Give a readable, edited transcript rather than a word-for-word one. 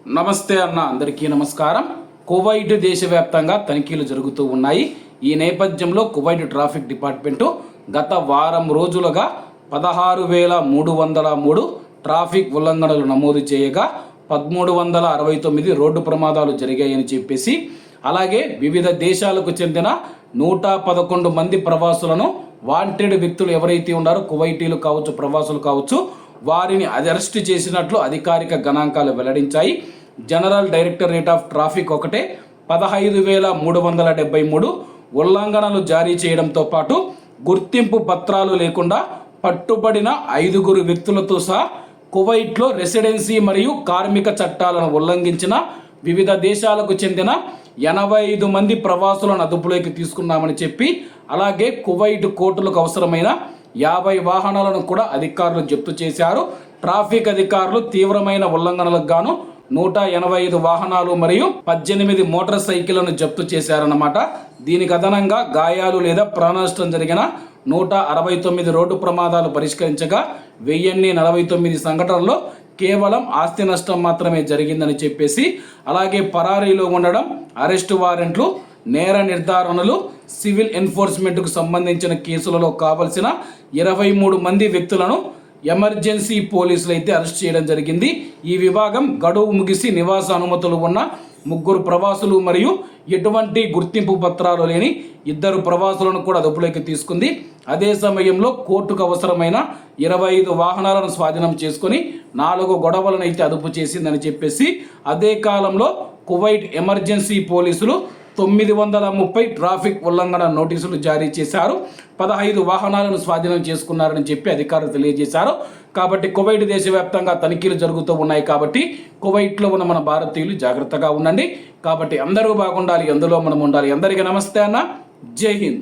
నమస్తే అన్న, అందరికీ నమస్కారం. కువైట్ దేశవ్యాప్తంగా తనిఖీలు జరుగుతూ ఉన్నాయి. ఈ నేపథ్యంలో కువైట్ ట్రాఫిక్ డిపార్ట్మెంటు గత వారం రోజులుగా 16,303 ట్రాఫిక్ ఉల్లంఘనలు నమోదు చేయగా 1,369 రోడ్డు ప్రమాదాలు జరిగాయని చెప్పేసి, అలాగే వివిధ దేశాలకు చెందిన 111 మంది ప్రవాసులను వాంటెడ్ వ్యక్తులు ఎవరైతే ఉన్నారో కువైటీలు కావచ్చు, ప్రవాసులు కావచ్చు, వారిని అరెస్ట్ చేసినట్లు అధికారిక గణాంకాలు వెల్లడించాయి. జనరల్ డైరెక్టరేట్ ఆఫ్ ట్రాఫిక్ ఒకటే 15,373 ఉల్లంఘనలు జారీ చేయడంతో పాటు గుర్తింపు పత్రాలు లేకుండా పట్టుబడిన 5 వ్యక్తులతో సహా కువైట్లో రెసిడెన్సీ మరియు కార్మిక చట్టాలను ఉల్లంఘించిన వివిధ దేశాలకు చెందిన 85 మంది ప్రవాసులను అదుపులోకి తీసుకున్నామని చెప్పి, అలాగే కువైట్ కోర్టులకు అవసరమైన 50 వాహనాలను కూడా అధికారులు జప్తు చేశారు. ట్రాఫిక్ అధికారులు తీవ్రమైన ఉల్లంఘనలకు గాను 185 వాహనాలు మరియు 18 మోటార్ సైకిళ్లను జప్తు చేశారన్నమాట. దీనికి అదనంగా గాయాలు లేదా ప్రాణనష్టం జరిగిన 169 రోడ్డు ప్రమాదాలు పరిష్కరించగా 1049 సంఘటనల్లో కేవలం ఆస్తి నష్టం మాత్రమే జరిగిందని చెప్పేసి, అలాగే పరారీలో ఉండడం, అరెస్టు వారెంట్లు, నేర నిర్ధారణలు, సివిల్ ఎన్ఫోర్స్మెంట్కు సంబంధించిన కేసులలో కావలసిన 23 మంది వ్యక్తులను ఎమర్జెన్సీ పోలీసులు అయితే అరెస్ట్ చేయడం జరిగింది. ఈ విభాగం గడువు ముగిసి నివాస అనుమతులు ఉన్న 3 ప్రవాసులు మరియు ఎటువంటి గుర్తింపు పత్రాలు లేని 2 ప్రవాసులను కూడా అదుపులోకి తీసుకుంది. అదే సమయంలో కోర్టుకు అవసరమైన 25 వాహనాలను స్వాధీనం చేసుకుని 4 గొడవలను అయితే అదుపు చేసిందని చెప్పేసి, అదే కాలంలో కువైట్ ఎమర్జెన్సీ పోలీసులు 930 ట్రాఫిక్ ఉల్లంఘన నోటీసులు జారీ చేశారు. 15 వాహనాలను స్వాధీనం చేసుకున్నారని చెప్పి అధికారులు తెలియజేశారు. కాబట్టి కువైట్ దేశవ్యాప్తంగా తనిఖీలు జరుగుతూ ఉన్నాయి. కాబట్టి కువైట్లో ఉన్న మన భారతీయులు జాగ్రత్తగా ఉండండి. కాబట్టి అందరూ బాగుండాలి, అందులో మనం ఉండాలి. అందరికీ నమస్తే అన్న, జై హింద్.